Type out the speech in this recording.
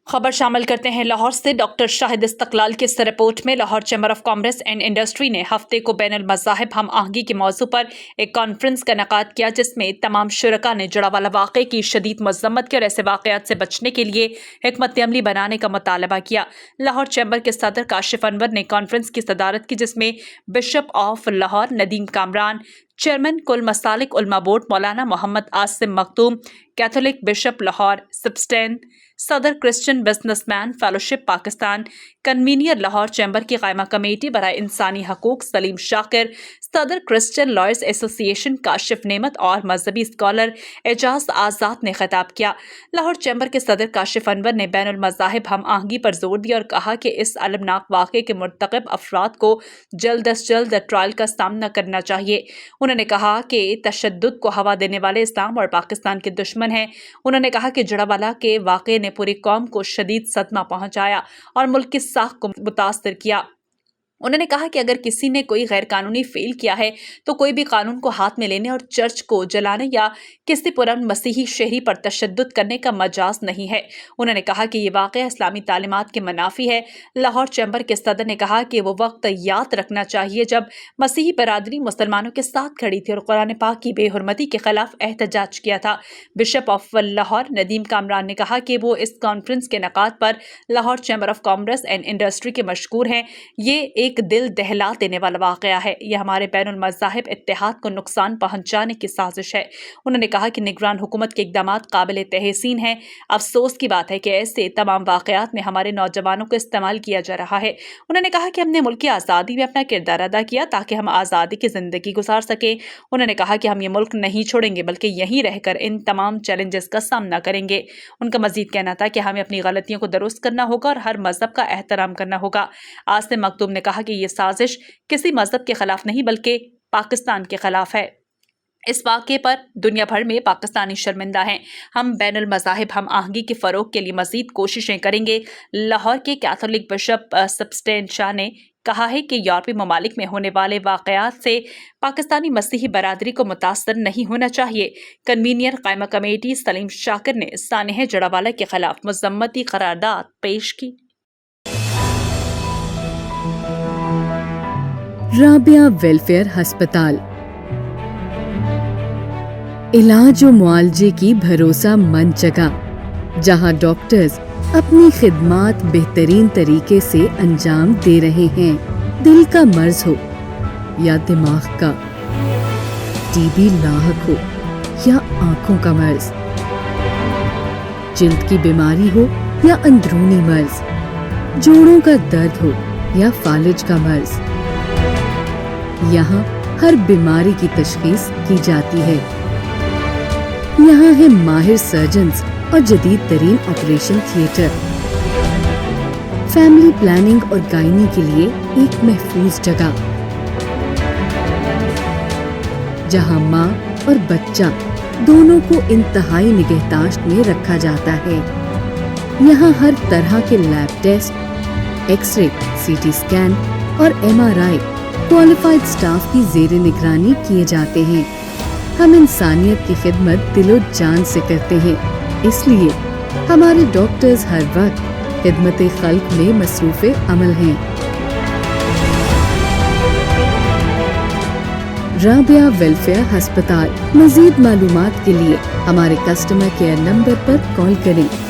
خبر شامل کرتے ہیں لاہور سے۔ ڈاکٹر شاہد استقلال کی اس رپورٹ میں Lahore chamber of commerce and industry نے ہفتے کو بین المذاہب ہم آہنگی کے موضوع پر ایک کانفرنس کا انعقاد کیا، جس میں تمام شرکاء نے جڑاوالا واقعے کی شدید مذمت کی اور ایسے واقعات سے بچنے کے لیے حکمت عملی بنانے کا مطالبہ کیا۔ لاہور چیمبر کے صدر کاشف انور نے کانفرنس کی صدارت کی، جس میں bishop of Lahore Nadeem Kamran, chairman کل مسالک علماء بورڈ مولانا محمد عاصم مختوم، کیتھولک بشپ لاہور سبسٹین، صدر Christian business man fellowship Pakistan, convener Lahore chamber کی قائمہ کمیٹی برائے انسانی حقوق سلیم شاکر، صدر کرسچن لائرز ایسوسی ایشن کاشف نعمت اور مذہبی اسکالر اعجاز آزاد نے خطاب کیا۔ لاہور چیمبر کے صدر کاشف انور نے بین المذاہب ہم آہنگی پر زور دیا اور کہا کہ اس المناک واقعے کے مرتکب افراد کو جلد از جلد ٹرائل کا سامنا کرنا چاہیے۔ انہوں نے کہا کہ تشدد کو ہوا دینے والے اسلام اور پاکستان کے دشمن ہیں۔ انہوں نے کہا کہ جڑاوالا کے واقعے نے پوری قوم کو شدید صدمہ پہنچایا اور ملک کی ساکھ کو متاثر کیا۔ انہوں نے کہا کہ اگر کسی نے کوئی غیر قانونی فعل کیا ہے تو کوئی بھی قانون کو ہاتھ میں لینے اور چرچ کو جلانے یا کسی پرامن مسیحی شہری پر تشدد کرنے کا مجاز نہیں ہے۔ انہوں نے کہا کہ یہ واقعہ اسلامی تعلیمات کے منافی ہے۔ لاہور چیمبر کے صدر نے کہا کہ وہ وقت یاد رکھنا چاہیے جب مسیحی برادری مسلمانوں کے ساتھ کھڑی تھی اور قرآن پاک کی بے حرمتی کے خلاف احتجاج کیا تھا۔ بشپ آف لاہور ندیم کامران نے کہا کہ وہ اس کانفرنس کے انعقاد پر Lahore chamber of commerce and industry کے مشکور ہیں۔ یہ ایک دل دہلا دینے والا واقعہ ہے۔ یہ ہمارے بین المذاہب اتحاد کو نقصان پہنچانے کی سازش ہے۔ انہوں نے کہا کہ نگران حکومت کے اقدامات قابل تحسین ہیں۔ افسوس کی بات ہے کہ ایسے تمام واقعات میں ہمارے نوجوانوں کو استعمال کیا جا رہا ہے۔ انہوں نے کہا کہ ہم نے ملک کی آزادی میں اپنا کردار ادا کیا تاکہ ہم آزادی کی زندگی گزار سکیں۔ انہوں نے کہا کہ ہم یہ ملک نہیں چھوڑیں گے بلکہ یہیں رہ کر ان تمام چیلنجز کا سامنا کریں گے۔ ان کا مزید کہنا تھا کہ ہمیں اپنی غلطیوں کو درست کرنا ہوگا اور ہر مذہب کا احترام کرنا ہوگا۔ عاصم مختوم نے کہا کہ یہ سازش کسی مذہب کے خلاف نہیں بلکہ پاکستان کے خلاف ہے۔ اس واقعے پر دنیا بھر میں پاکستانی شرمندہ ہیں۔ ہم بین المذاہب ہم آہنگی کے فروغ کے لیے مزید کوششیں کریں گے۔ لاہور کے کیتھولک بشپ سبسٹین شاہ نے کہا ہے کہ یورپی ممالک میں ہونے والے واقعات سے پاکستانی مسیحی برادری کو متاثر نہیں ہونا چاہیے۔ کنوینئر قائمہ کمیٹی سلیم شاکر نے سانحہ جڑاوالا کے خلاف مذمتی قرارداد پیش کی۔ رابعہ ویلفیئر ہسپتال، علاج و معالجے کی بھروسہ مند جگہ جہاں ڈاکٹرز اپنی خدمات بہترین طریقے سے انجام دے رہے ہیں۔ دل کا مرض ہو یا دماغ کا، ٹی بی لاحق ہو یا آنکھوں کا مرض، جلد کی بیماری ہو یا اندرونی مرض، جوڑوں کا درد ہو یا فالج کا مرض، یہاں ہر بیماری کی تشخیص کی جاتی ہے۔ یہاں ہے ماہر سرجنز اور جدید ترین آپریشن تھیٹر۔ فیملی پلاننگ اور گائنی کے لیے ایک محفوظ جگہ جہاں ماں اور بچہ دونوں کو انتہائی نگہداشت میں رکھا جاتا ہے۔ یہاں ہر طرح کے lab test, X ray, CT ٹی اسکین اور M R I qualified staff کی زیر نگرانی کیے جاتے ہیں۔ ہم انسانیت کی خدمت دل و جان سے کرتے ہیں، اس لیے ہمارے ڈاکٹرز ہر وقت خدمت خلق میں مصروف عمل ہیں۔ رابعہ ویلفیئر ہسپتال۔ مزید معلومات کے لیے ہمارے کسٹمر کیئر نمبر پر کال کریں۔